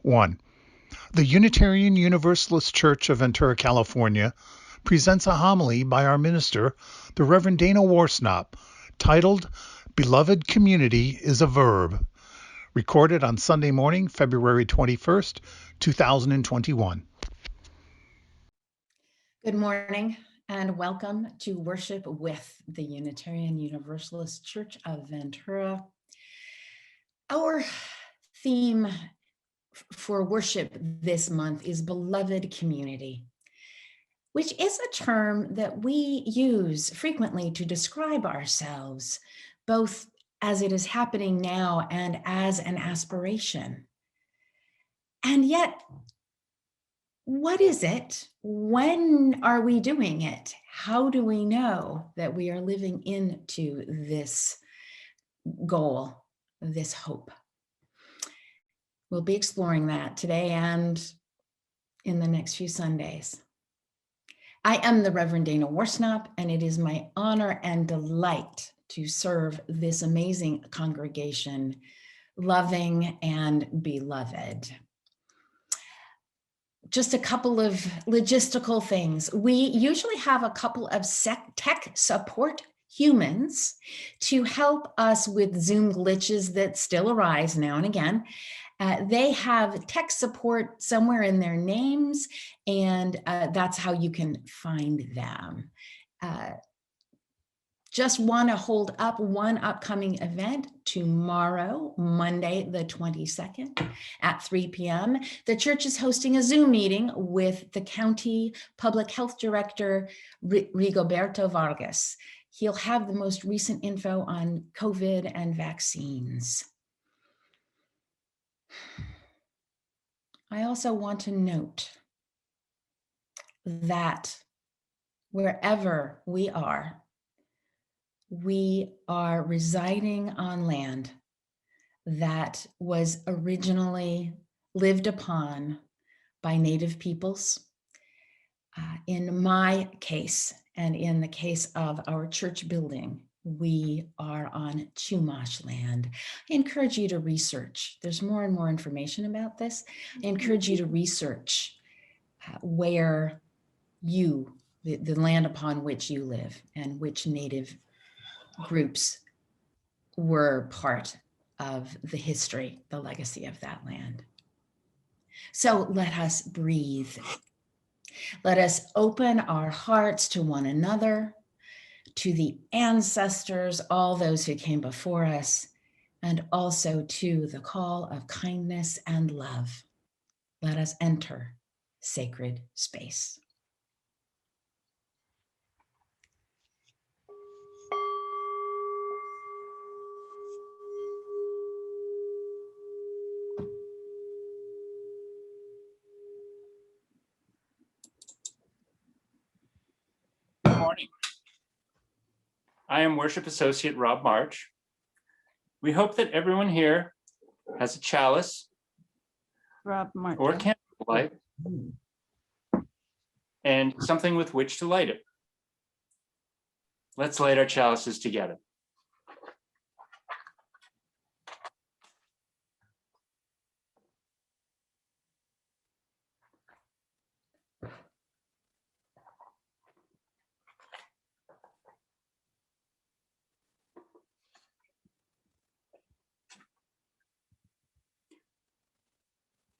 1. The Unitarian Universalist Church of Ventura, California, presents a homily by our minister, the Reverend Dana Worsnop, titled Beloved Community is a Verb, recorded on Sunday morning, February 21st, 2021. Good morning and welcome to Worship with the Unitarian Universalist Church of Ventura. Our theme for worship this month is beloved community, which is a term that we use frequently to describe ourselves, both as it is happening now and as an aspiration. And yet, what is it? When are we doing it? How do we know that we are living into this goal, this hope? We'll be exploring that today and in the next few Sundays. I am the Reverend Dana Worsnop, and it is my honor and delight to serve this amazing congregation, loving and beloved. Just a couple of logistical things. We usually have a couple of tech support humans to help us with Zoom glitches that still arise now and again. They have tech support somewhere in their names, and that's how you can find them. Just want to hold up one upcoming event tomorrow, Monday, the 22nd at 3 p.m. The church is hosting a Zoom meeting with the County Public Health Director, Rigoberto Vargas. He'll have the most recent info on COVID and vaccines. I also want to note that wherever we are residing on land that was originally lived upon by Native peoples. In my case, and in the case of our church building, we are on Chumash land. I encourage you to research. There's more and more information about this. I encourage you to research where the land upon which you live and which Native groups were part of the history, the legacy of that land. So let us breathe. Let us open our hearts to one another, to the ancestors, all those who came before us, and also to the call of kindness and love. Let us enter sacred space. Good morning. I am Worship Associate Rob March. We hope that everyone here has a chalice or candlelight and something with which to light it. Let's light our chalices together.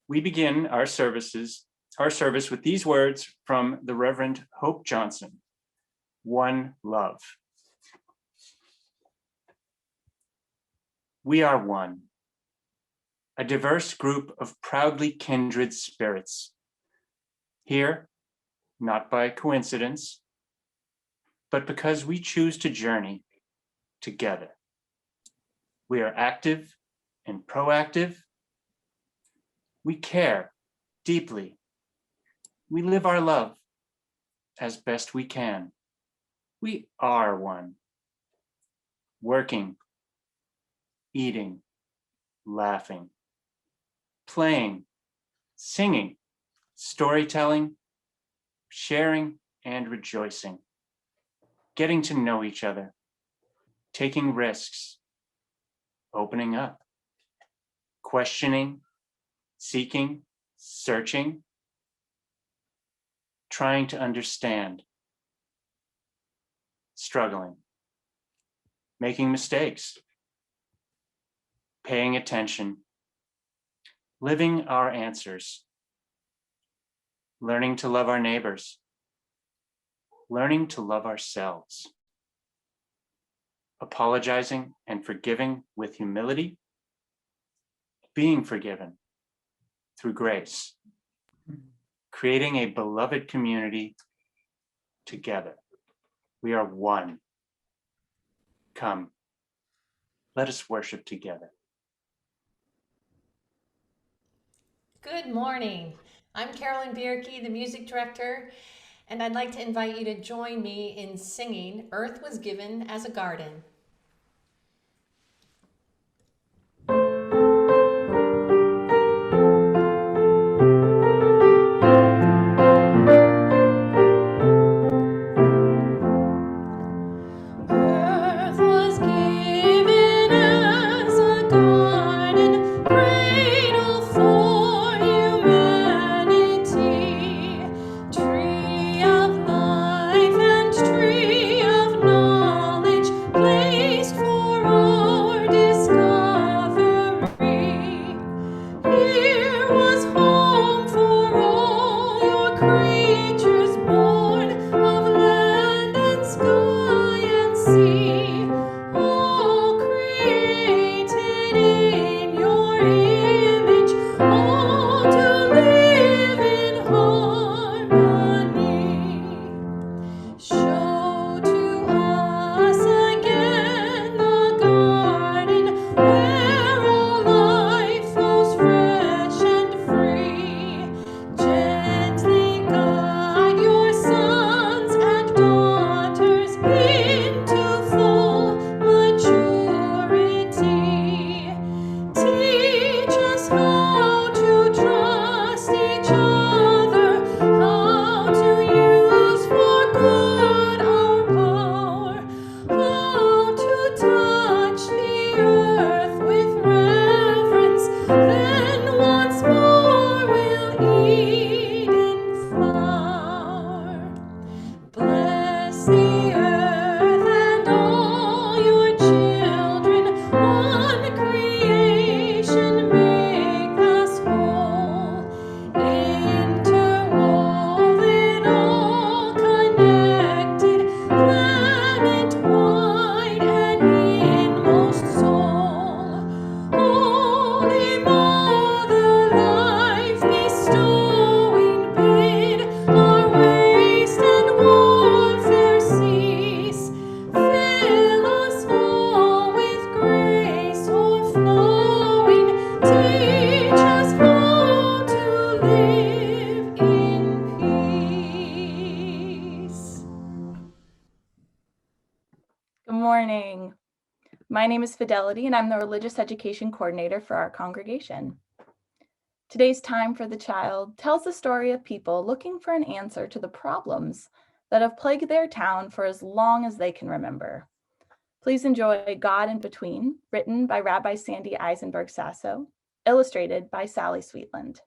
We begin our service with these words from the Reverend Hope Johnson, One Love. We are one, a diverse group of proudly kindred spirits. Here, not by coincidence, but because we choose to journey together. We are active and proactive. We care deeply. We live our love as best we can. We are one. Working, eating, laughing, playing, singing, storytelling, sharing, and rejoicing. Getting to know each other, taking risks, opening up, questioning, seeking, searching, trying to understand, struggling, making mistakes, paying attention, living our answers, learning to love our neighbors, learning to love ourselves, apologizing and forgiving with humility, being forgiven through grace, creating a beloved community together. We are one. Come, let us worship together. Good morning. I'm Carolyn Bjerke, the music director, and I'd like to invite you to join me in singing Earth Was Given as a Garden. Earth was given as a garden, cradle for humanity, tree of life and tree of knowledge, placed for our discovery. Here was home for all your creatures born of land and sky and sea, all created in your image, all to live in harmony. Show to us again the garden where all life flows fresh and free. Gently guide your sons and daughters into full maturity. Teach us how to trust each other, how to use for good our power, how to touch the earth with reverence, then once more we'll eat in flower. Bless the earth and all your children, one creation make us whole, interwoven, all connected, planet-wide and inmost soul. Holy Mother, life bestowing, bid our waste and warfare cease. Fill us all with grace o'erflowing. Teach us how to live in peace. Good morning. My name is Fidelity, and I'm the Religious Education Coordinator for our congregation. Today's Time for the Child tells the story of people looking for an answer to the problems that have plagued their town for as long as they can remember. Please enjoy God in Between, written by Rabbi Sandy Eisenberg Sasso, illustrated by Sally Sweetland.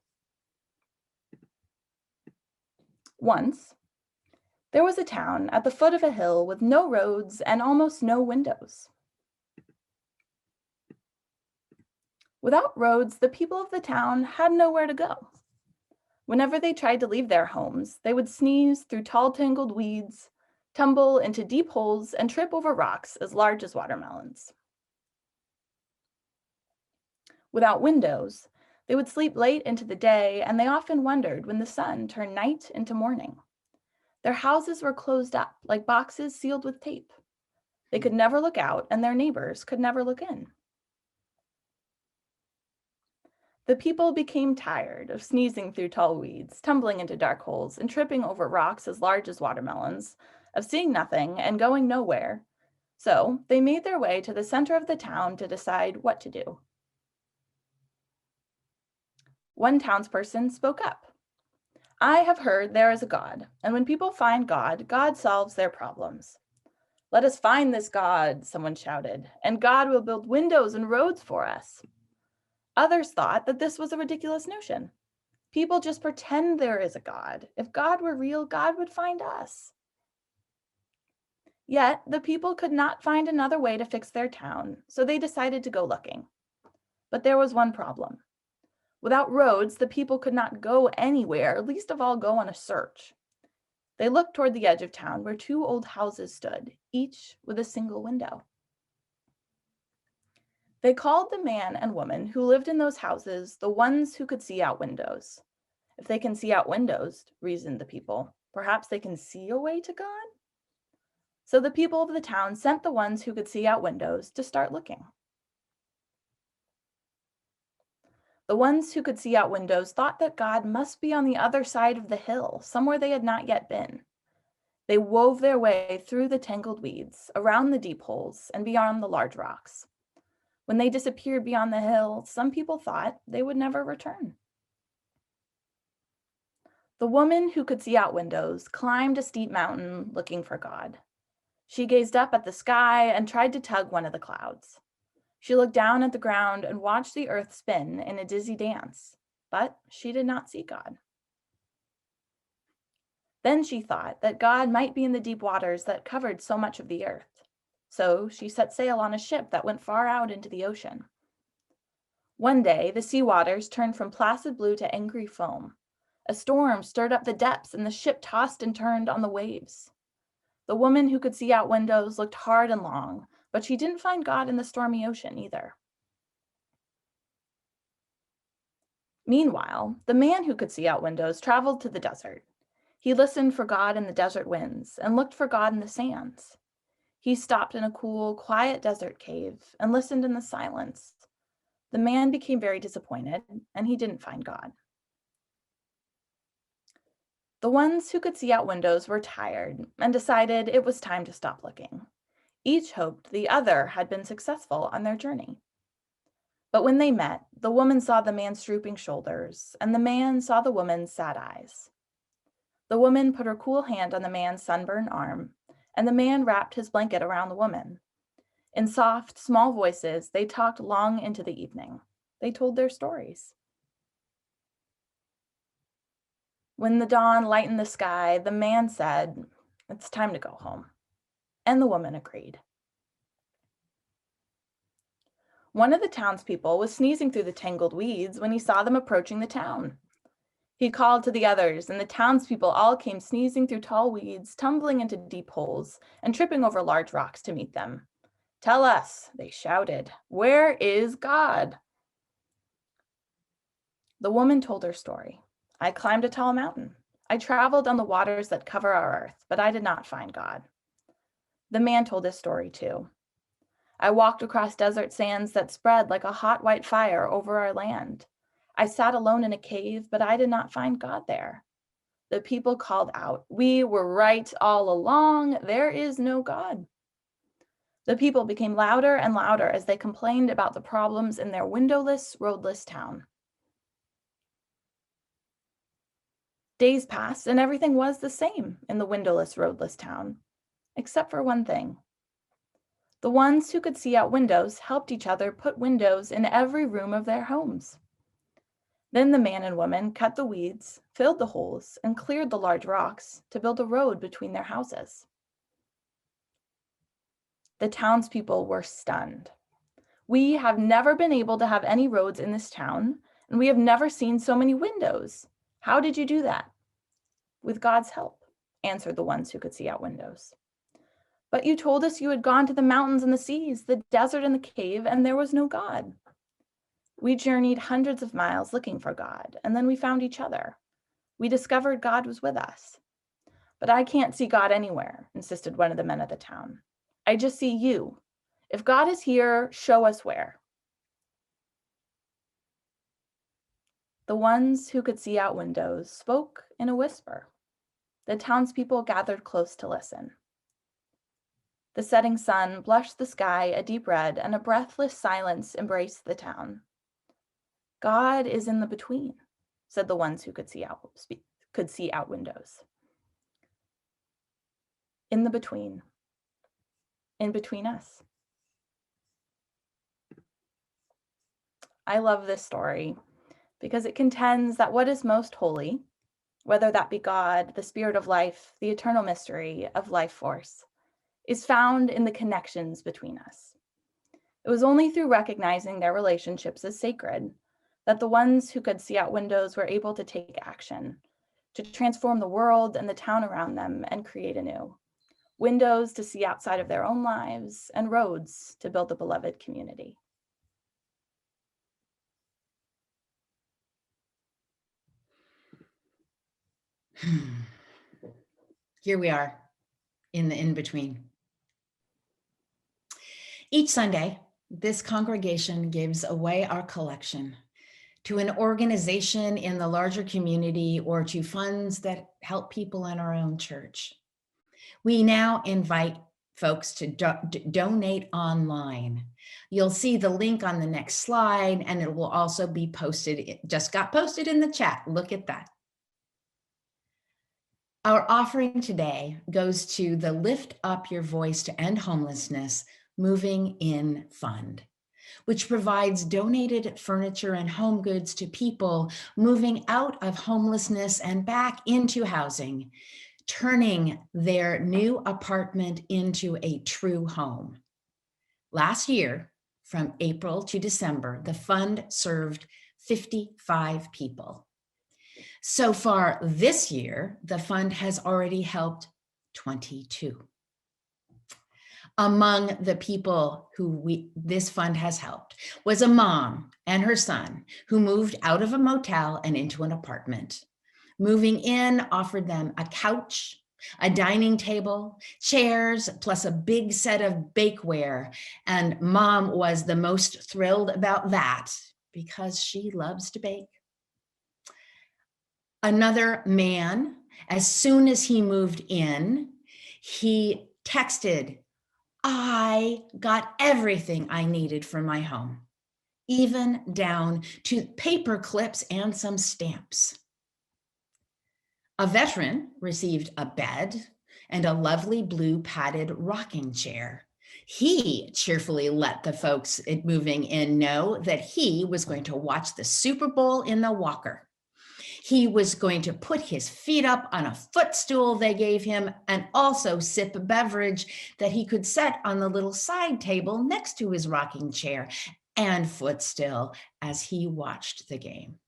Once, there was a town at the foot of a hill with no roads and almost no windows. Without roads, the people of the town had nowhere to go. Whenever they tried to leave their homes, they would sneeze through tall, tangled weeds, tumble into deep holes, and trip over rocks as large as watermelons. Without windows, they would sleep late into the day, and they often wondered when the sun turned night into morning. Their houses were closed up like boxes sealed with tape. They could never look out, and their neighbors could never look in. The people became tired of sneezing through tall weeds, tumbling into dark holes, and tripping over rocks as large as watermelons, of seeing nothing and going nowhere. So they made their way to the center of the town to decide what to do. One townsperson spoke up. "I have heard there is a God, and when people find God, God solves their problems." "Let us find this God," someone shouted, "and God will build windows and roads for us." Others thought that this was a ridiculous notion. People just pretend there is a God. If God were real, God would find us. Yet the people could not find another way to fix their town, so they decided to go looking. But there was one problem. Without roads, the people could not go anywhere, least of all go on a search. They looked toward the edge of town where two old houses stood, each with a single window. They called the man and woman who lived in those houses the ones who could see out windows. If they can see out windows, reasoned the people, perhaps they can see a way to God? So the people of the town sent the ones who could see out windows to start looking. The ones who could see out windows thought that God must be on the other side of the hill, somewhere they had not yet been. They wove their way through the tangled weeds, around the deep holes, and beyond the large rocks. When they disappeared beyond the hill, some people thought they would never return. The woman who could see out windows climbed a steep mountain looking for God. She gazed up at the sky and tried to tug one of the clouds. She looked down at the ground and watched the earth spin in a dizzy dance, but she did not see God. Then she thought that God might be in the deep waters that covered so much of the earth. So she set sail on a ship that went far out into the ocean. One day, the sea waters turned from placid blue to angry foam. A storm stirred up the depths and the ship tossed and turned on the waves. The woman who could see out windows looked hard and long, but she didn't find God in the stormy ocean either. Meanwhile, the man who could see out windows traveled to the desert. He listened for God in the desert winds and looked for God in the sands. He stopped in a cool, quiet desert cave and listened in the silence. The man became very disappointed, and he didn't find God. The ones who could see out windows were tired and decided it was time to stop looking. Each hoped the other had been successful on their journey. But when they met, the woman saw the man's drooping shoulders, and the man saw the woman's sad eyes. The woman put her cool hand on the man's sunburned arm, and the man wrapped his blanket around the woman. In soft, small voices, they talked long into the evening. They told their stories. When the dawn lightened the sky, the man said, "It's time to go home." And the woman agreed. One of the townspeople was sneezing through the tangled weeds when he saw them approaching the town. He called to the others, and the townspeople all came sneezing through tall weeds, tumbling into deep holes, and tripping over large rocks to meet them. "Tell us," they shouted, "where is God?" The woman told her story. "I climbed a tall mountain. I traveled on the waters that cover our earth, but I did not find God." The man told his story too. "I walked across desert sands that spread like a hot white fire over our land. I sat alone in a cave, but I did not find God there." The people called out, "We were right all along. There is no God." The people became louder and louder as they complained about the problems in their windowless, roadless town. Days passed and everything was the same in the windowless, roadless town, except for one thing. The ones who could see out windows helped each other put windows in every room of their homes. Then the man and woman cut the weeds, filled the holes, and cleared the large rocks to build a road between their houses. The townspeople were stunned. "We have never been able to have any roads in this town, and we have never seen so many windows. How did you do that?" "With God's help," answered the ones who could see out windows. "But you told us you had gone to the mountains and the seas, the desert and the cave, and there was no God." "We journeyed hundreds of miles looking for God, and then we found each other. We discovered God was with us." "But I can't see God anywhere," insisted one of the men of the town. "I just see you. If God is here, show us where." The ones who could see out windows spoke in a whisper. The townspeople gathered close to listen. The setting sun blushed the sky a deep red, and a breathless silence embraced the town. "God is in the between," said the ones who could see out windows. In the between. In between us. I love this story because it contends that what is most holy, whether that be God, the spirit of life, the eternal mystery of life force, is found in the connections between us. It was only through recognizing their relationships as sacred that the ones who could see out windows were able to take action, to transform the world and the town around them and create anew. Windows to see outside of their own lives and roads to build a beloved community. Here we are in the in-between. Each Sunday, this congregation gives away our collection to an organization in the larger community or to funds that help people in our own church. We now invite folks to donate online. You'll see the link on the next slide, and it will also be posted. It just got posted in the chat. Look at that. Our offering today goes to the Lift Up Your Voice to End Homelessness Moving In Fund, which provides donated furniture and home goods to people moving out of homelessness and back into housing, turning their new apartment into a true home. Last year, from April to December, the fund served 55 people. So far this year, the fund has already helped 22. Among the people who this fund has helped was a mom and her son who moved out of a motel and into an apartment. Moving in offered them a couch, a dining table, chairs, plus a big set of bakeware. And mom was the most thrilled about that because she loves to bake. Another man, as soon as he moved in, he texted, "I got everything I needed for my home, even down to paper clips and some stamps." A veteran received a bed and a lovely blue padded rocking chair. He cheerfully let the folks moving in know that he was going to watch the Super Bowl in the walker. He was going to put his feet up on a footstool they gave him and also sip a beverage that he could set on the little side table next to his rocking chair and foot still as he watched the game.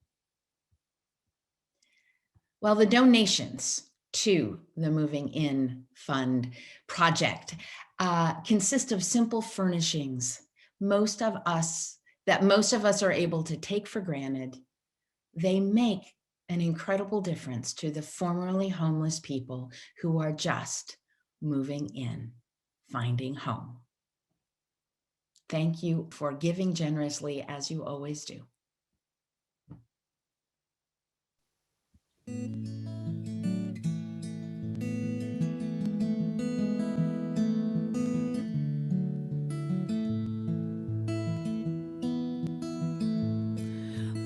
Well, the donations to the Moving In Fund project consist of simple furnishings most of us are able to take for granted. They make an incredible difference to the formerly homeless people who are just moving in, finding home. Thank you for giving generously as you always do.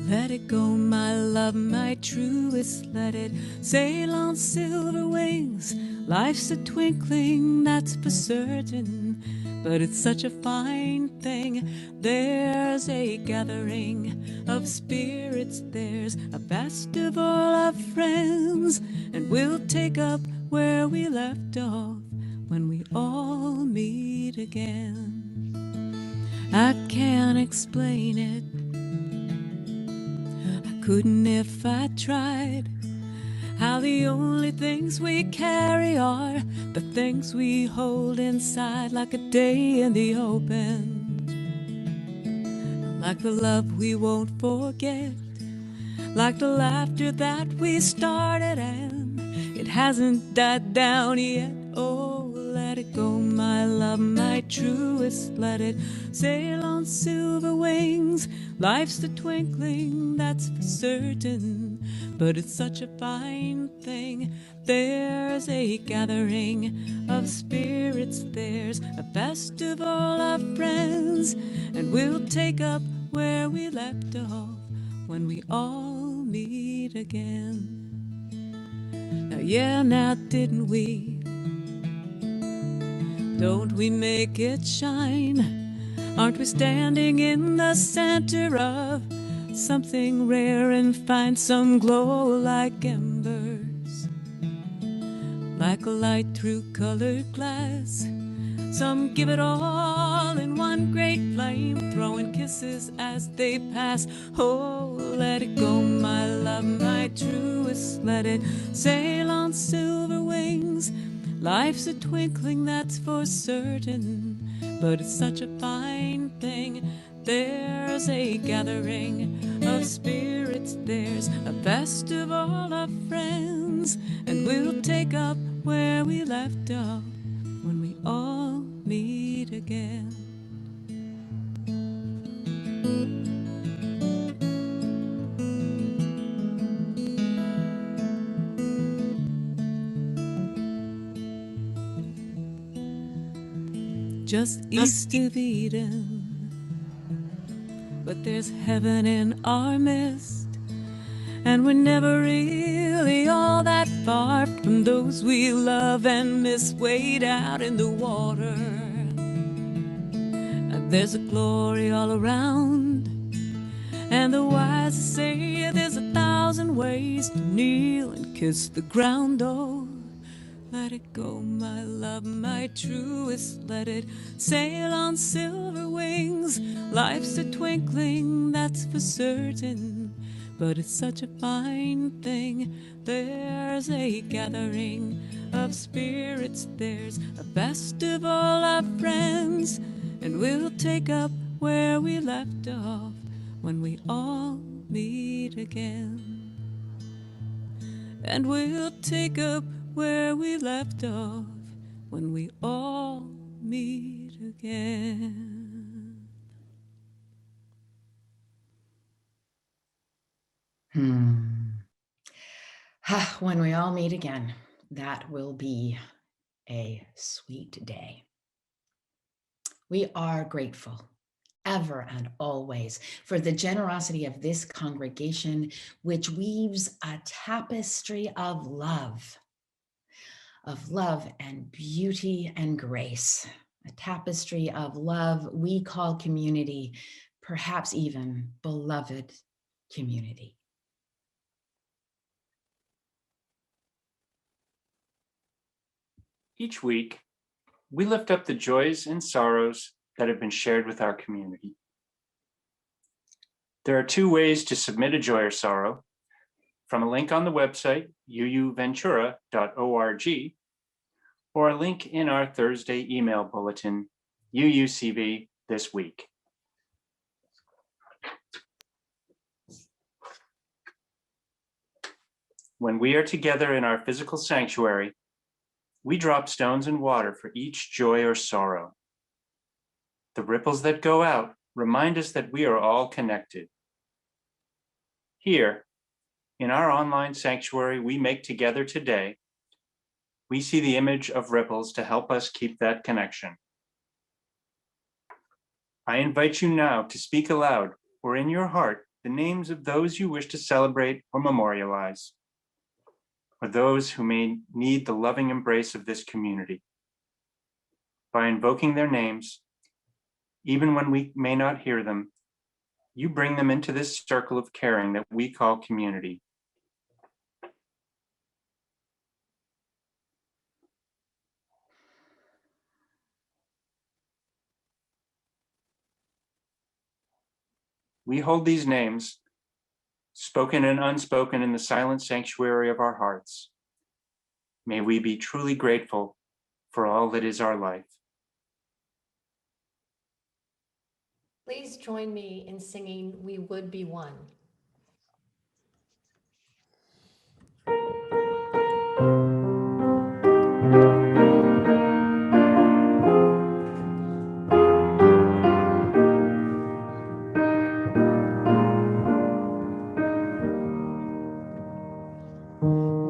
Let it go, my love, my truest, let it sail on silver wings. Life's a twinkling, that's for certain, but it's such a fine thing. There's a gathering of spirits, there's a festival of friends, and we'll take up where we left off when we all meet again. I can't explain it, couldn't if I tried. How the only things we carry are the things we hold inside, like a day in the open, like the love we won't forget, like the laughter that we started and it hasn't died down yet. Oh, let it go, my love, my truest, let it sail on silver wings. Life's the twinkling, that's for certain, but it's such a fine thing. There's a gathering of spirits, there's a festival of friends, and we'll take up where we left off when we all meet again. Now, yeah, now didn't we? Don't we make it shine? Aren't we standing in the center of something rare and find some glow like embers, like a light through colored glass? Some give it all in one great flame, throwing kisses as they pass. Oh, let it go, my love, my truest, let it sail on silver wings. Life's a twinkling, that's for certain, but it's such a fine thing. There's a gathering of spirits, there's a festival of friends, and we'll take up where we left off when we all meet again. Just east of Eden, but there's heaven in our midst, and we're never really all that far from those we love and miss. Wade out in the water, and there's a glory all around, and the wise say there's 1,000 ways to kneel and kiss the ground. Oh, let it go, my love, my truest, let it sail on silver wings. Life's a twinkling, that's for certain, but it's such a fine thing. There's a gathering of spirits, there's a festival of friends, and we'll take up where we left off when we all meet again. And we'll take up where we left off when we all meet again. When we all meet again, that will be a sweet day. We are grateful ever and always for the generosity of this congregation, which weaves a tapestry of love and beauty and grace, a tapestry of love we call community, perhaps even beloved community. Each week, we lift up the joys and sorrows that have been shared with our community. There are 2 ways to submit a joy or sorrow: from a link on the website, uuventura.org, or a link in our Thursday email bulletin, UUCV This Week. When we are together in our physical sanctuary, we drop stones in water for each joy or sorrow. The ripples that go out remind us that we are all connected. Here, in our online sanctuary we make together today, we see the image of ripples to help us keep that connection. I invite you now to speak aloud or in your heart the names of those you wish to celebrate or memorialize, or those who may need the loving embrace of this community. By invoking their names, even when we may not hear them, you bring them into this circle of caring that we call community. We hold these names, spoken and unspoken, in the silent sanctuary of our hearts. May we be truly grateful for all that is our life. Please join me in singing "We Would Be One."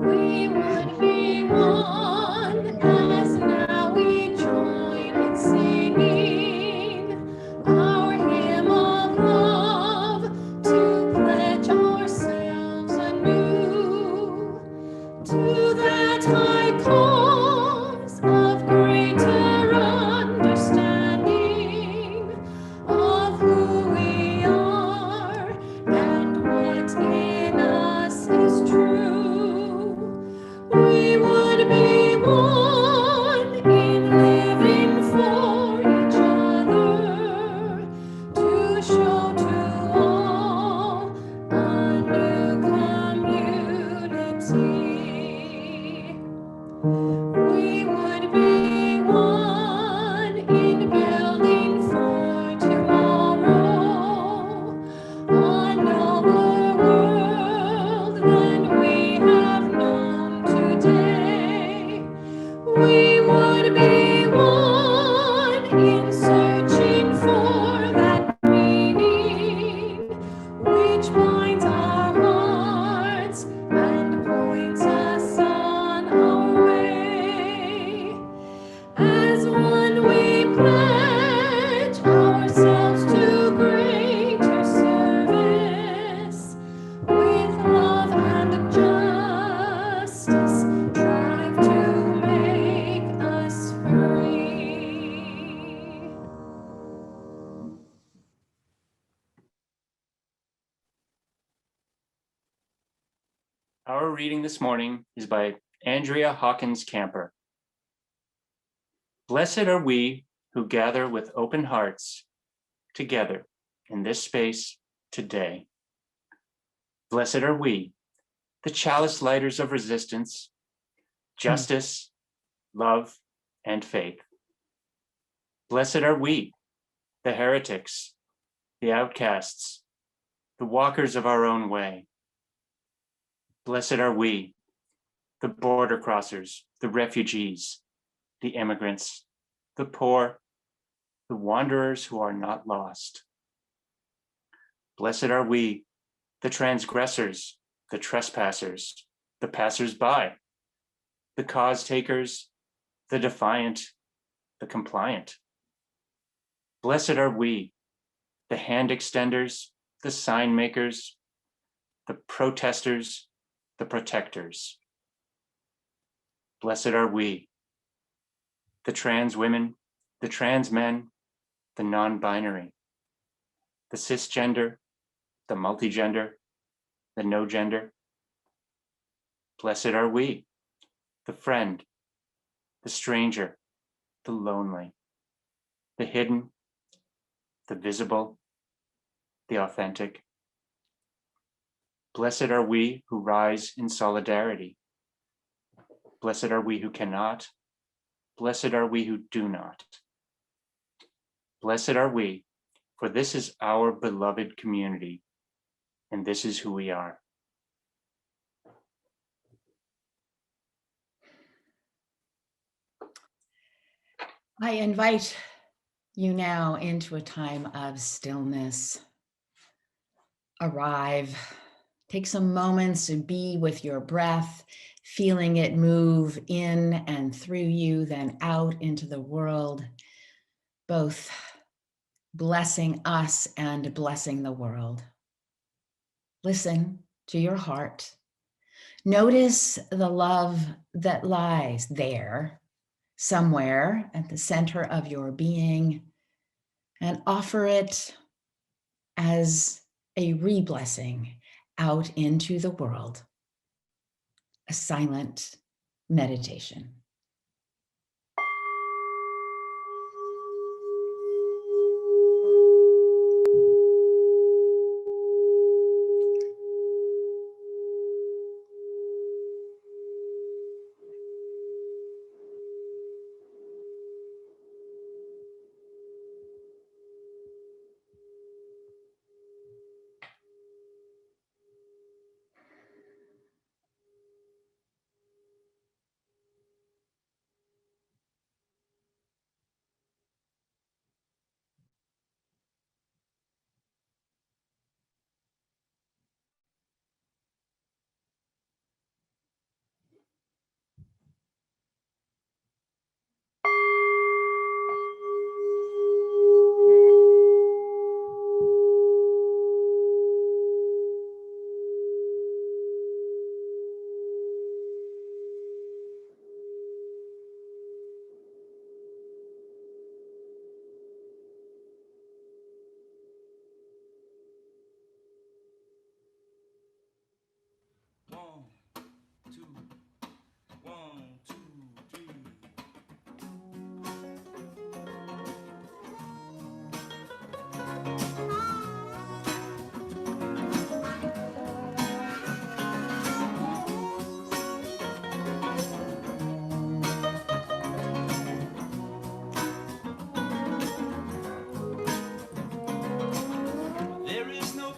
We would be one, as now we join in singing our hymn of love, to pledge ourselves anew to that high cause of greater understanding, Our reading this morning is by Andrea Hawkins Camper. Blessed are we who gather with open hearts together in this space today. Blessed are we, the chalice lighters of resistance, justice, love, and faith. Blessed are we, the heretics, the outcasts, the walkers of our own way. Blessed are we, the border crossers, the refugees, the immigrants, the poor, the wanderers who are not lost. Blessed are we, the transgressors, the trespassers, the passers-by, the cause takers, the defiant, the compliant. Blessed are we, the hand extenders, the sign makers, the protesters, the protectors. Blessed are we, the trans women, the trans men, the non-binary, the cisgender, the multigender, the no gender. Blessed are we, the friend, the stranger, the lonely, the hidden, the visible, the authentic. Blessed are we who rise in solidarity. Blessed are we who cannot. Blessed are we who do not. Blessed are we, for this is our beloved community, and this is who we are. I invite you now into a time of stillness. Arrive, take some moments to be with your breath, feeling it move in and through you, then out into the world, both blessing us and blessing the world. Listen to your heart. Notice the love that lies there, somewhere at the center of your being, and offer it as a re-blessing out into the world. A silent meditation.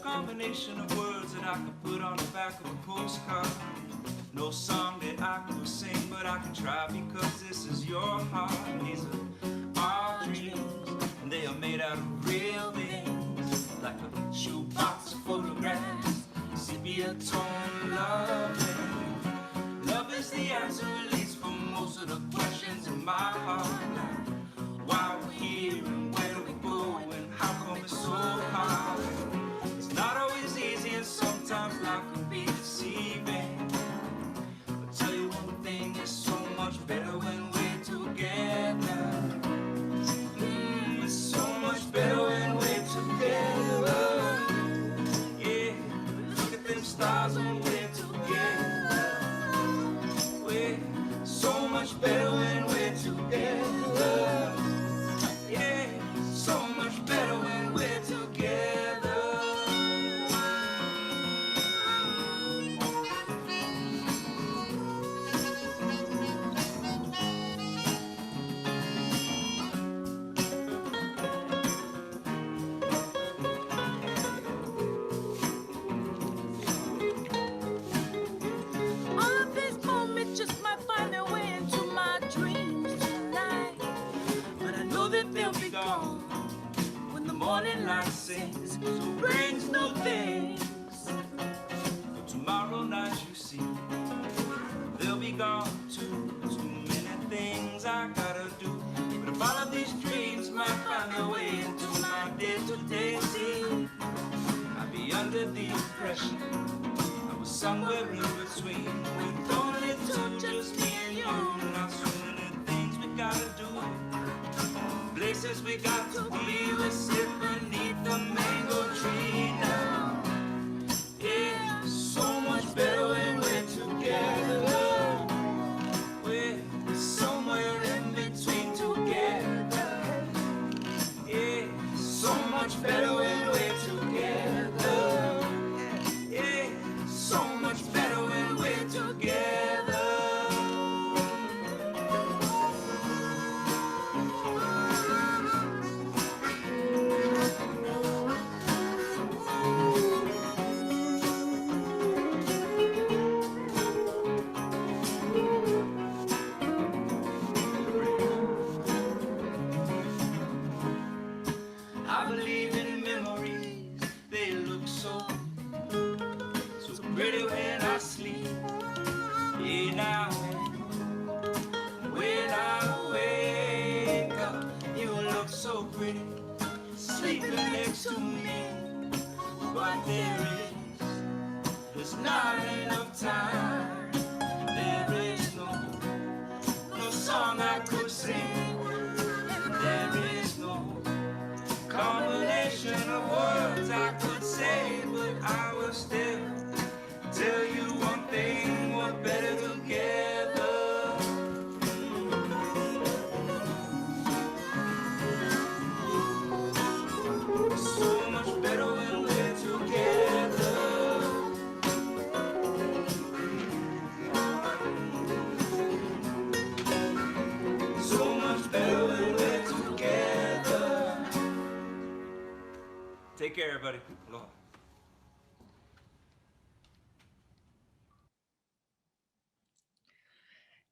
Combination of words that I could put on the back of a postcard. No song that I could sing, but I can try because this is your heart. These are our dreams, and they are made out of real things, like a shoebox of photographs, sepia tone love. Love is the answer, at least for most of the questions in my heart. Like why we're here and where do we go and how come it's so hard. Not always easy and sometimes life can be deceiving. I'll tell you one thing, it's so much better when we're together. It's so much better when we're together. Yeah, look at them stars when we're together. night sings, so brings no things. But tomorrow night you see, they'll be gone too. Too many things I gotta do. But if all of these dreams might find their way into my day-to-day scene, I'd be under the impression I was somewhere in between, with only two, just me and you. Not so many things we gotta do, places we got to be. We sit beneath the mango tree now. It's so much better when we're together. We're somewhere in between together. It's so much better when we're together. It's so much better when we're together. I believe in memories, they look so pretty when I sleep. Yeah, now when I wake up, you look so pretty, sleeping next to me. But there's not enough time. There is no song I could sing. There is no combination of words I could say, but I will still tell you one thing: we're better together. So much better when we're together. So much better when we're together. Take care, everybody. Aloha.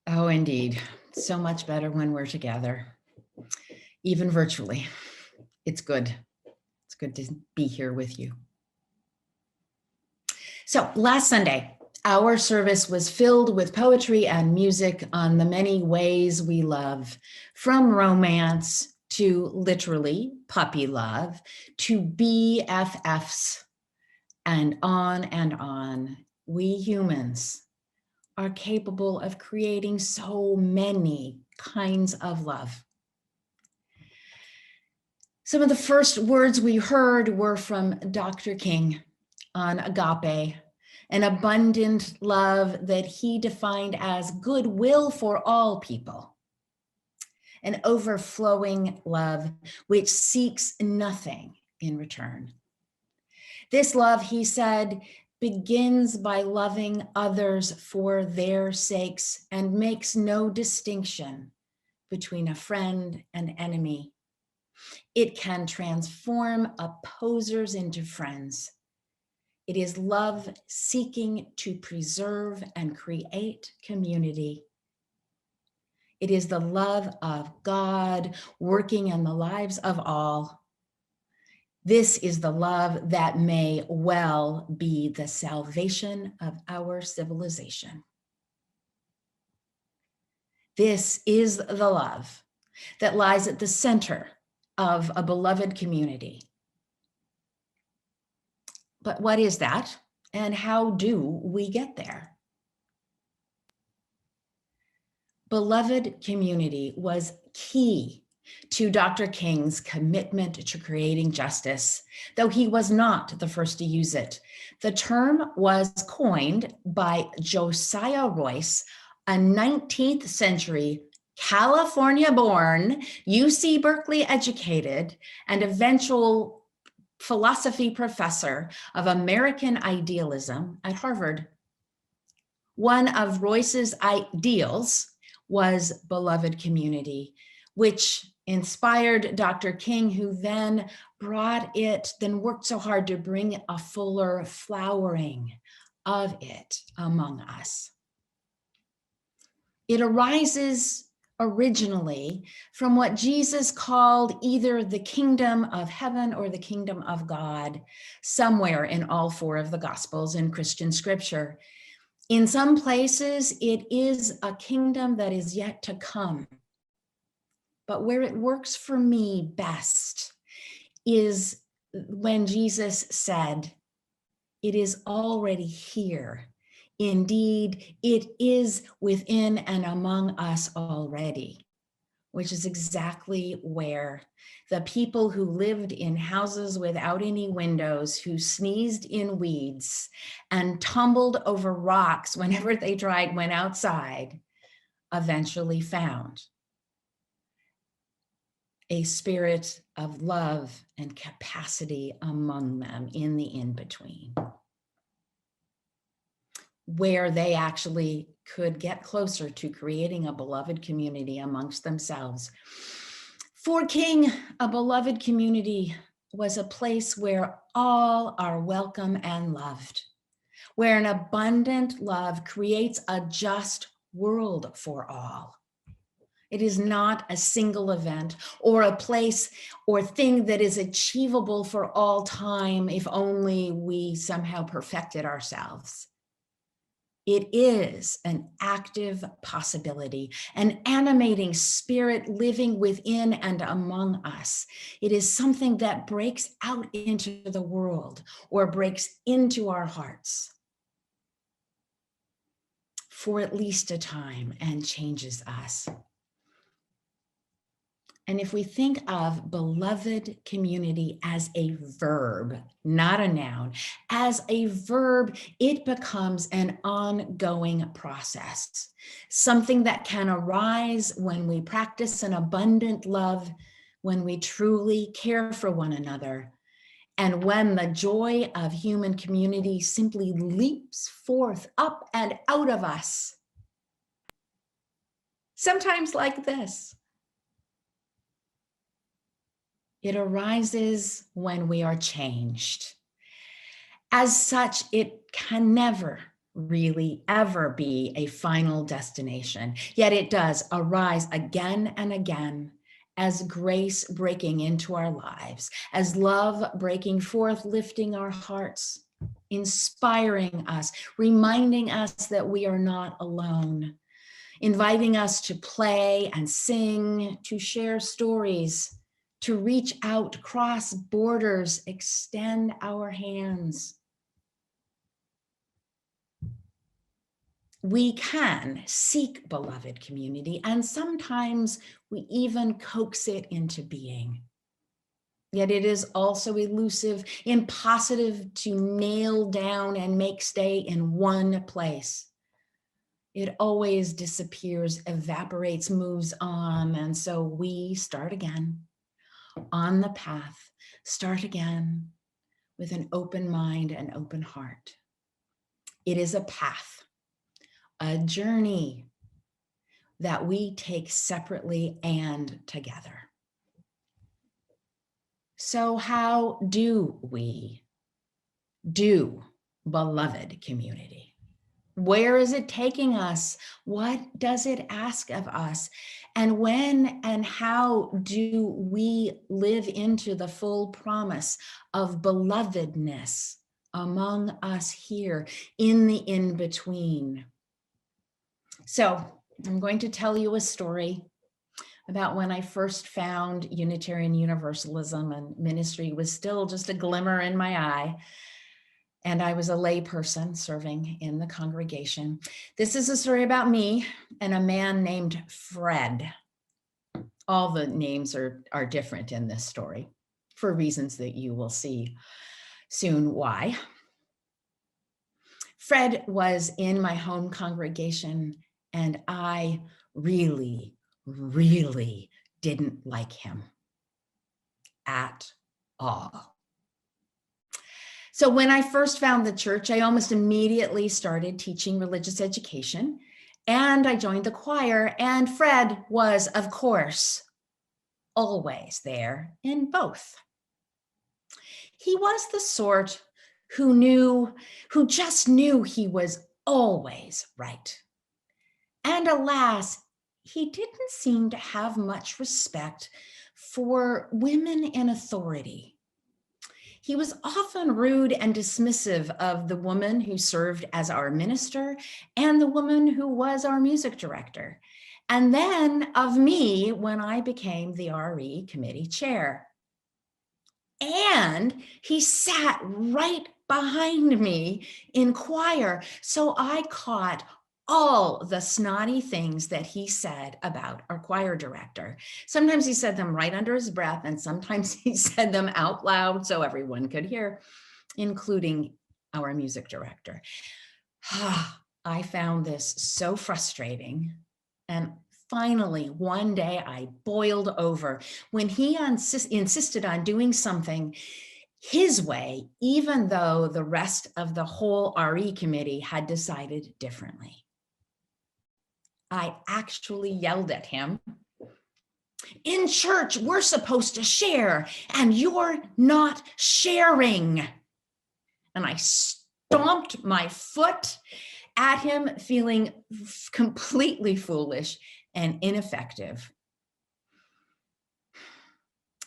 Oh, indeed. So much better when we're together, even virtually. It's good. It's good to be here with you. So last Sunday, our service was filled with poetry and music on the many ways we love, from romance to literally puppy love to BFFs, and on and on. We humans are capable of creating so many kinds of love. Some of the first words we heard were from Dr. King on agape, an abundant love that he defined as goodwill for all people, an overflowing love which seeks nothing in return. This love, he said, begins by loving others for their sakes and makes no distinction between a friend and enemy. It can transform opposers into friends. It is love seeking to preserve and create community. It is the love of God working in the lives of all. This is the love that may well be the salvation of our civilization. This is the love that lies at the center of a beloved community. But what is that, and how do we get there? Beloved community was key to Dr. King's commitment to creating justice, though he was not the first to use it. The term was coined by Josiah Royce, a 19th century California-born, UC Berkeley educated, and eventual philosophy professor of American idealism at Harvard. One of Royce's ideals was beloved community, which inspired Dr. King, who then worked so hard to bring a fuller flowering of it among us. It arises originally from what Jesus called either the kingdom of heaven or the kingdom of God, somewhere in all four of the Gospels in Christian scripture. In some places, it is a kingdom that is yet to come. But where it works for me best is when Jesus said, "It is already here. Indeed, it is within and among us already," which is exactly where the people who lived in houses without any windows, who sneezed in weeds and tumbled over rocks whenever they went outside, eventually found a spirit of love and capacity among them in the in-between, where they actually could get closer to creating a beloved community amongst themselves. For King, a beloved community was a place where all are welcome and loved, where an abundant love creates a just world for all. It is not a single event or a place or thing that is achievable for all time if only we somehow perfected ourselves. It is an active possibility, an animating spirit living within and among us. It is something that breaks out into the world or breaks into our hearts for at least a time and changes us. And if we think of beloved community as a verb, not a noun, as a verb, it becomes an ongoing process, something that can arise when we practice an abundant love, when we truly care for one another, and when the joy of human community simply leaps forth up and out of us. Sometimes like this. It arises when we are changed. As such, it can never really ever be a final destination, yet it does arise again and again as grace breaking into our lives, as love breaking forth, lifting our hearts, inspiring us, reminding us that we are not alone, inviting us to play and sing, to share stories, to reach out, cross borders, extend our hands. We can seek beloved community, and sometimes we even coax it into being. Yet it is also elusive, impossible to nail down and make stay in one place. It always disappears, evaporates, moves on, and so we start again. On the path, start again with an open mind and open heart. It is a path, a journey that we take separately and together. So how do we do beloved community? Where is it taking us? What does it ask of us? And when and how do we live into the full promise of belovedness among us here in the in-between? So I'm going to tell you a story about when I first found Unitarian Universalism, and ministry was still just a glimmer in my eye. And I was a lay person serving in the congregation. This is a story about me and a man named Fred. All the names are different in this story for reasons that you will see soon why. Fred was in my home congregation, and I really, really didn't like him at all. So when I first found the church, I almost immediately started teaching religious education, and I joined the choir, and Fred was, of course, always there in both. He was the sort who just knew he was always right. And alas, he didn't seem to have much respect for women in authority. He was often rude and dismissive of the woman who served as our minister and the woman who was our music director, and then of me when I became the RE committee chair. And he sat right behind me in choir, so I caught all the snotty things that he said about our choir director. Sometimes he said them right under his breath, and sometimes he said them out loud so everyone could hear, including our music director. I found this so frustrating. And finally, one day I boiled over when he insisted on doing something his way, even though the rest of the whole RE committee had decided differently. I actually yelled at him, "In church, we're supposed to share, and you're not sharing." And I stomped my foot at him, feeling completely foolish and ineffective.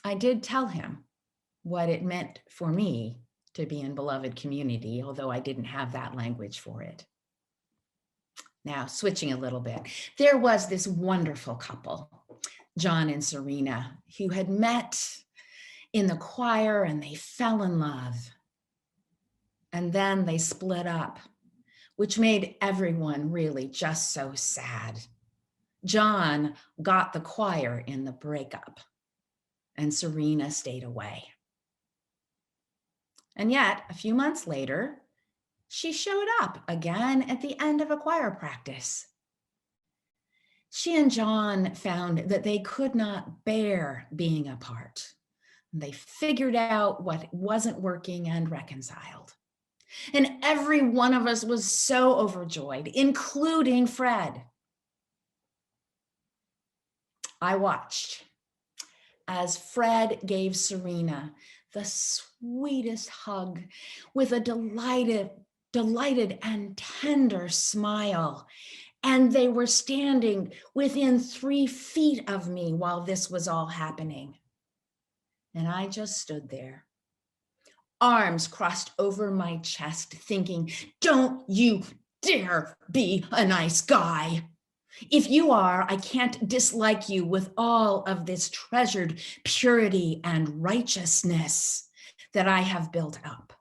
I did tell him what it meant for me to be in beloved community, although I didn't have that language for it. Now, switching a little bit, there was this wonderful couple, John and Serena, who had met in the choir and they fell in love. And then they split up, which made everyone really just so sad. John got the choir in the breakup, and Serena stayed away. And yet, a few months later, she showed up again at the end of a choir practice. She and John found that they could not bear being apart. They figured out what wasn't working and reconciled. And every one of us was so overjoyed, including Fred. I watched as Fred gave Serena the sweetest hug with a delighted and tender smile. And they were standing within 3 feet of me while this was all happening. And I just stood there, arms crossed over my chest, thinking, don't you dare be a nice guy. If you are, I can't dislike you with all of this treasured purity and righteousness that I have built up.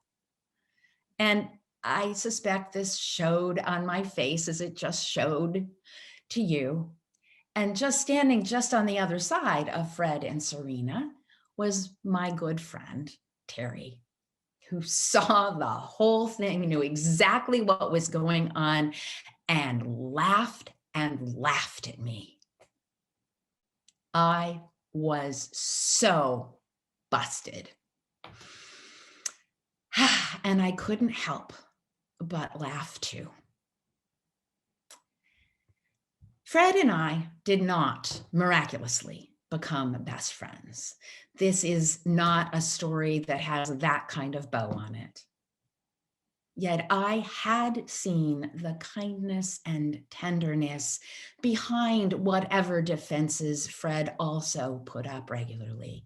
And I suspect this showed on my face as it just showed to you. And just standing just on the other side of Fred and Serena was my good friend, Terry, who saw the whole thing, knew exactly what was going on, and laughed at me. I was so busted. And I couldn't help but laugh too. Fred and I did not miraculously become best friends. This is not a story that has that kind of bow on it. Yet I had seen the kindness and tenderness behind whatever defenses Fred also put up regularly.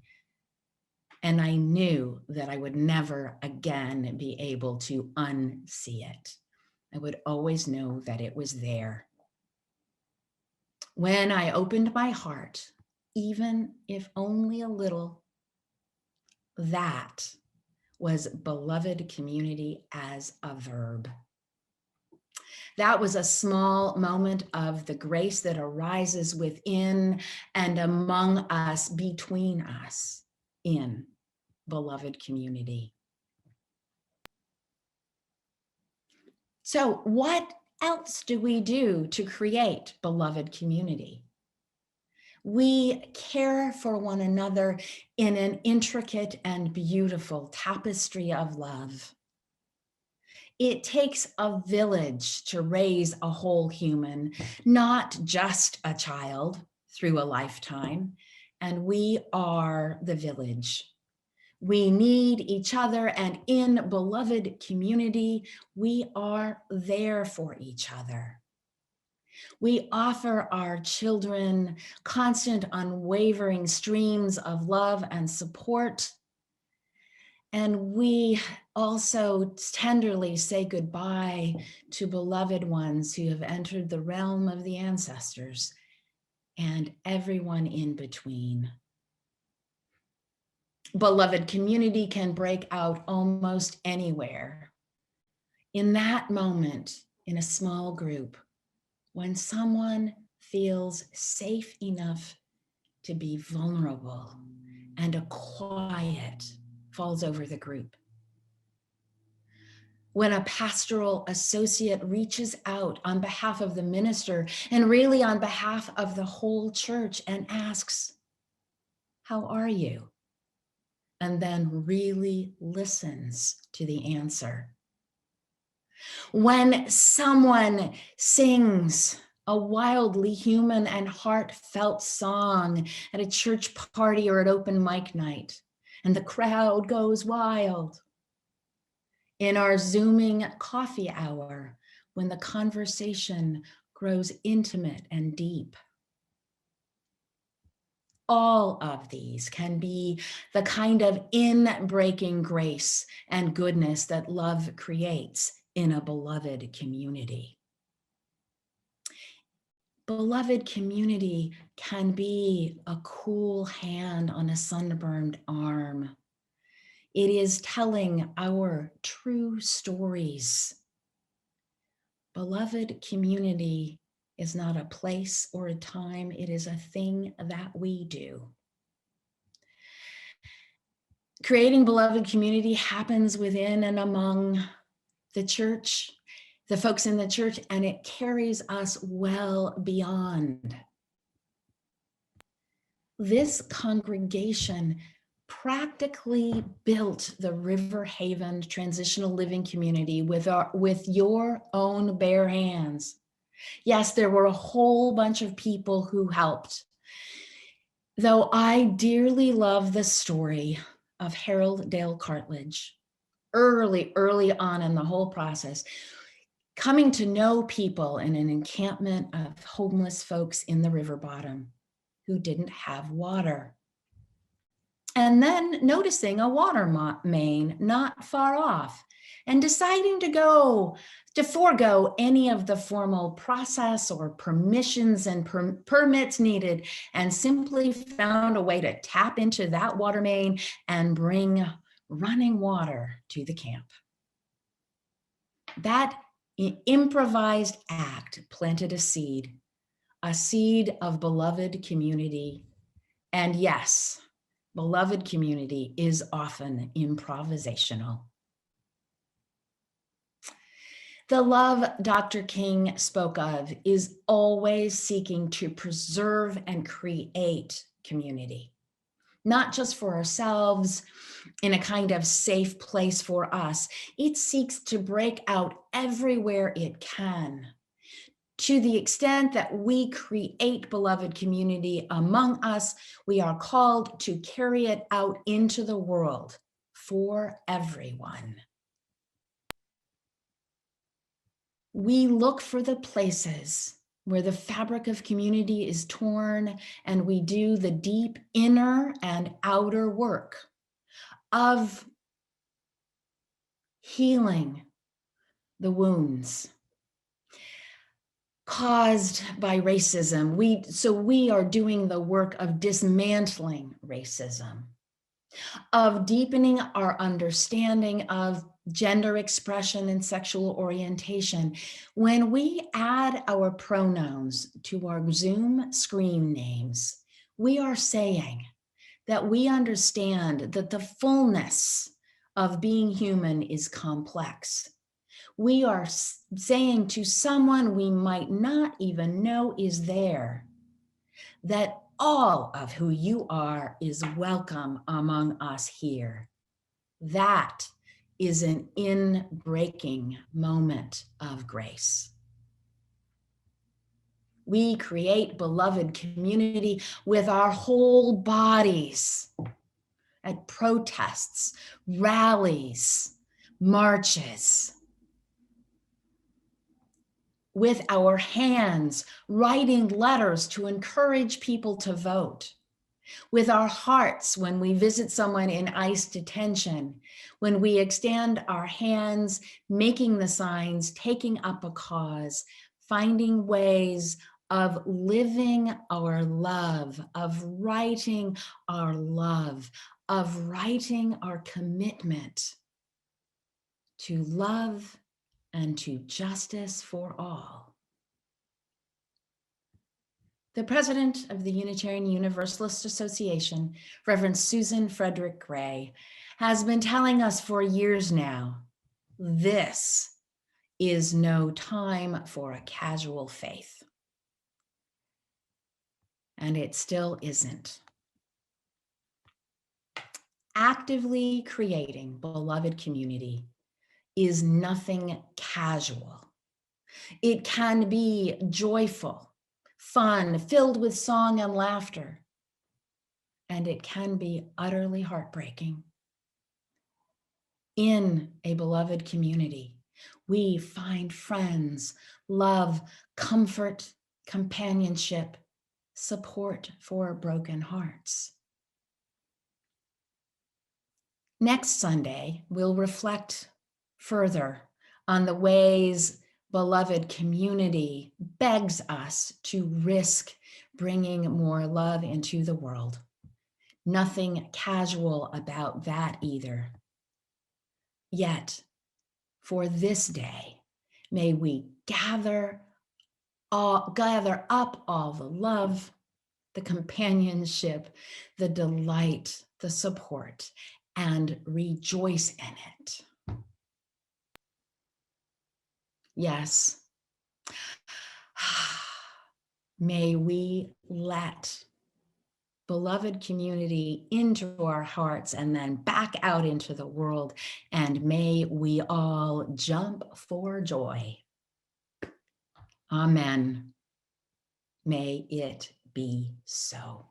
And I knew that I would never again be able to unsee it. I would always know that it was there. When I opened my heart, even if only a little, that was beloved community as a verb. That was a small moment of the grace that arises within and among us, between us, in beloved community. So what else do we do to create beloved community? We care for one another in an intricate and beautiful tapestry of love. It takes a village to raise a whole human, not just a child through a lifetime, and we are the village. We need each other, and in beloved community, we are there for each other. We offer our children constant, unwavering streams of love and support. And we also tenderly say goodbye to beloved ones who have entered the realm of the ancestors and everyone in between. Beloved community can break out almost anywhere. In that moment, in a small group, when someone feels safe enough to be vulnerable and a quiet falls over the group. When a pastoral associate reaches out on behalf of the minister and really on behalf of the whole church and asks, "How are you?" and then really listens to the answer. When someone sings a wildly human and heartfelt song at a church party or at open mic night, and the crowd goes wild. In our Zooming coffee hour, when the conversation grows intimate and deep. All of these can be the kind of in-breaking grace and goodness that love creates in a beloved community. Beloved community can be a cool hand on a sunburned arm. It is telling our true stories. Beloved community is not a place or a time, it is a thing that we do. Creating beloved community happens within and among the church, the folks in the church, and it carries us well beyond. This congregation practically built the River Haven Transitional Living Community with your own bare hands. Yes, there were a whole bunch of people who helped. Though I dearly love the story of Harold Dale Cartledge, early on in the whole process, coming to know people in an encampment of homeless folks in the river bottom who didn't have water. And then noticing a water main not far off and deciding to forego any of the formal process or permissions and permits needed, and simply found a way to tap into that water main and bring running water to the camp. That improvised act planted a seed of beloved community. And yes, beloved community is often improvisational. The love Dr. King spoke of is always seeking to preserve and create community, not just for ourselves in a kind of safe place for us. It seeks to break out everywhere it can. To the extent that we create beloved community among us, we are called to carry it out into the world for everyone. We look for the places where the fabric of community is torn, and we do the deep inner and outer work of healing the wounds caused by racism. So we are doing the work of dismantling racism, of deepening our understanding of gender expression and sexual orientation. When we add our pronouns to our Zoom screen names, we are saying that we understand that the fullness of being human is complex. We are saying to someone we might not even know is there, that all of who you are is welcome among us here. That is an in-breaking moment of grace. We create beloved community with our whole bodies at protests, rallies, marches. with our hands, writing letters to encourage people to vote, with our hearts when we visit someone in ICE detention, when we extend our hands, making the signs, taking up a cause, finding ways of living our love, of writing our love, of writing our commitment to love and to justice for all. The president of the Unitarian Universalist Association, Reverend Susan Frederick Gray, has been telling us for years now, this is no time for a casual faith. And it still isn't. Actively creating beloved community is nothing casual. It can be joyful, fun, filled with song and laughter, and it can be utterly heartbreaking. In a beloved community, we find friends, love, comfort, companionship, support for broken hearts. Next Sunday, we'll reflect further on the ways beloved community begs us to risk bringing more love into the world. Nothing casual about that either. Yet, for this day, may we gather up all the love, the companionship, the delight, the support, and rejoice in it. Yes. May we let beloved community into our hearts and then back out into the world, and may we all jump for joy. Amen. May it be so.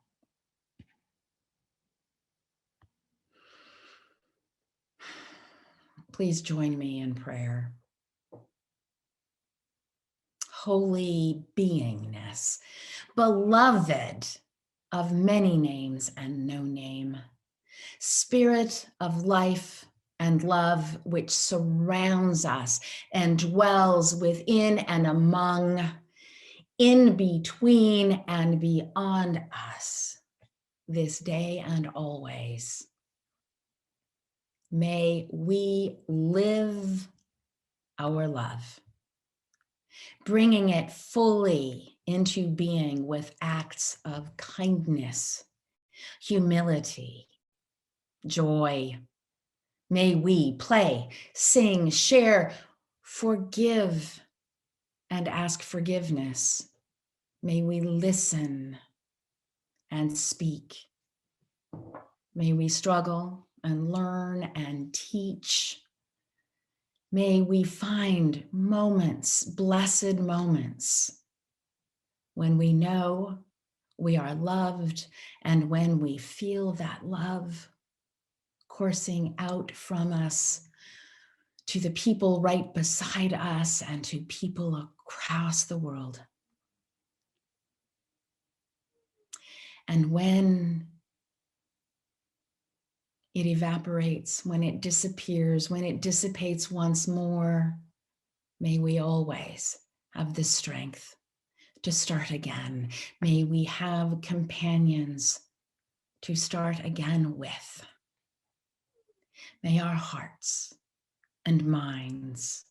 Please join me in prayer. Holy beingness, beloved of many names and no name, Spirit of life and love which surrounds us and dwells within and among, in between and beyond us, this day and always. May we live our love, bringing it fully into being with acts of kindness, humility, joy. May we play, sing, share, forgive, and ask forgiveness. May we listen and speak. May we struggle and learn and teach. May we find moments, blessed moments, when we know we are loved and when we feel that love coursing out from us to the people right beside us and to people across the world. And when it evaporates, when it disappears, when it dissipates once more, may we always have the strength to start again. May we have companions to start again with. May our hearts and minds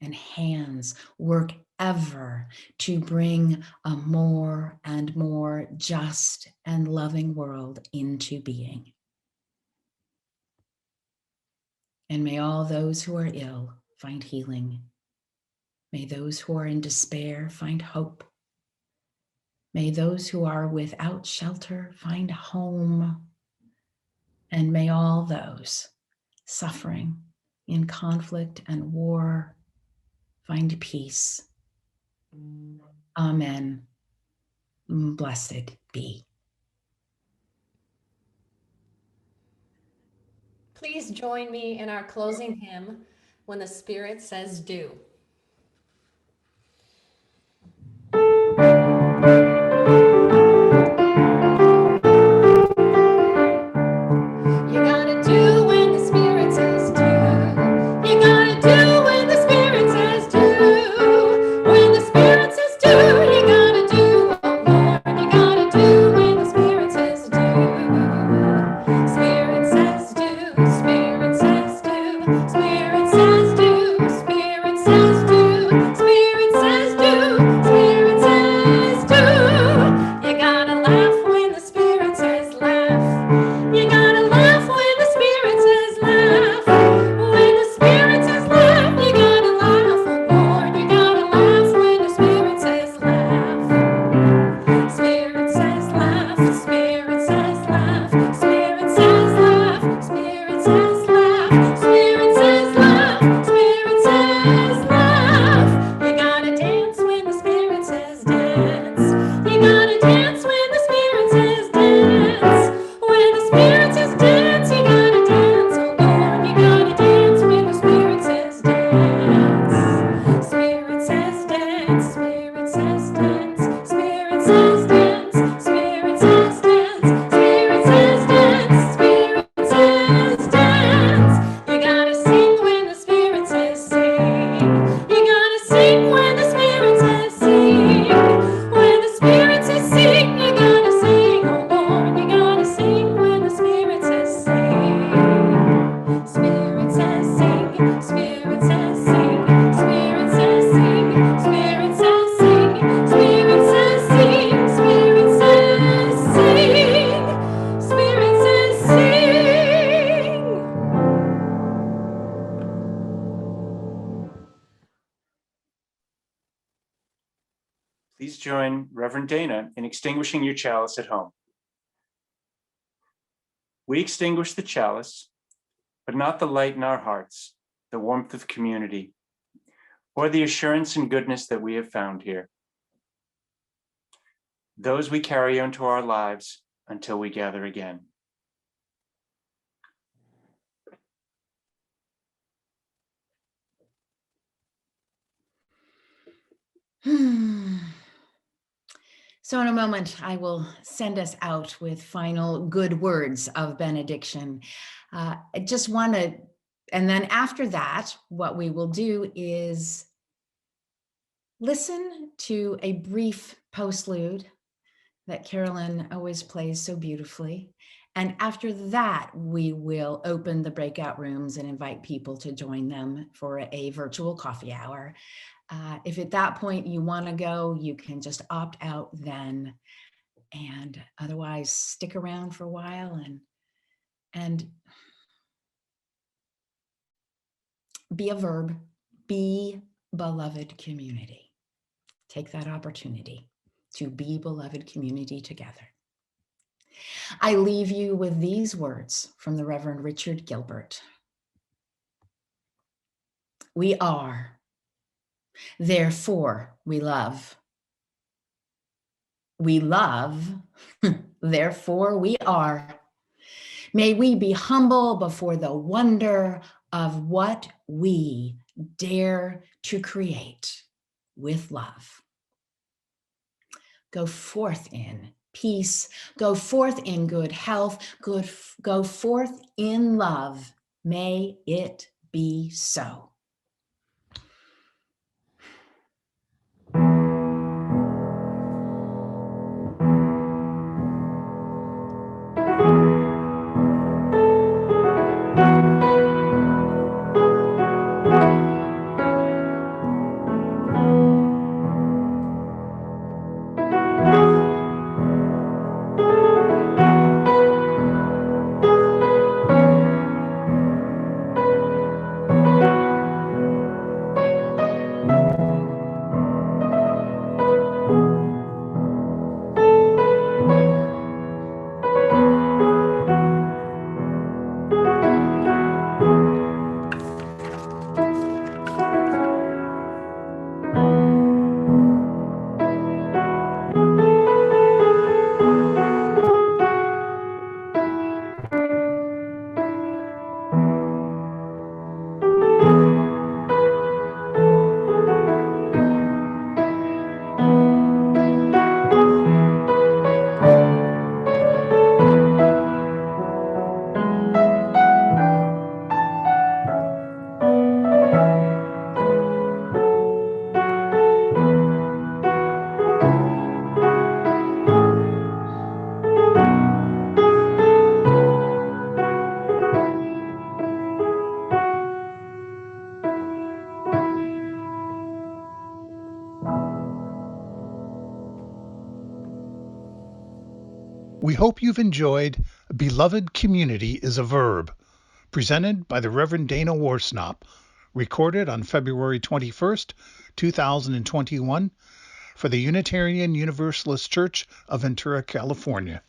and hands work ever to bring a more and more just and loving world into being. And may all those who are ill find healing. May those who are in despair find hope. May those who are without shelter find home. And may all those suffering in conflict and war find peace. Amen. Blessed be. Please join me in our closing hymn, When the Spirit Says Do. join Reverend Dana in extinguishing your chalice at home. We extinguish the chalice, but not the light in our hearts, the warmth of community, or the assurance and goodness that we have found here. Those we carry into our lives until we gather again. So in a moment, I will send us out with final good words of benediction. I just want to, and then after that, what we will do is listen to a brief postlude that Carolyn always plays so beautifully. And after that, we will open the breakout rooms and invite people to join them for a virtual coffee hour. If at that point you want to go, you can just opt out then. And otherwise, stick around for a while and be a verb, be beloved community. Take that opportunity to be beloved community together. I leave you with these words from the Reverend Richard Gilbert. We are, therefore we love. We love, therefore we are. May we be humble before the wonder of what we dare to create with love. Go forth in peace, go forth in good health, go forth in love. May it be so. We hope you've enjoyed Beloved Community is a Verb, presented by the Reverend Dana Worsnop, recorded on February 21st, 2021, for the Unitarian Universalist Church of Ventura, California.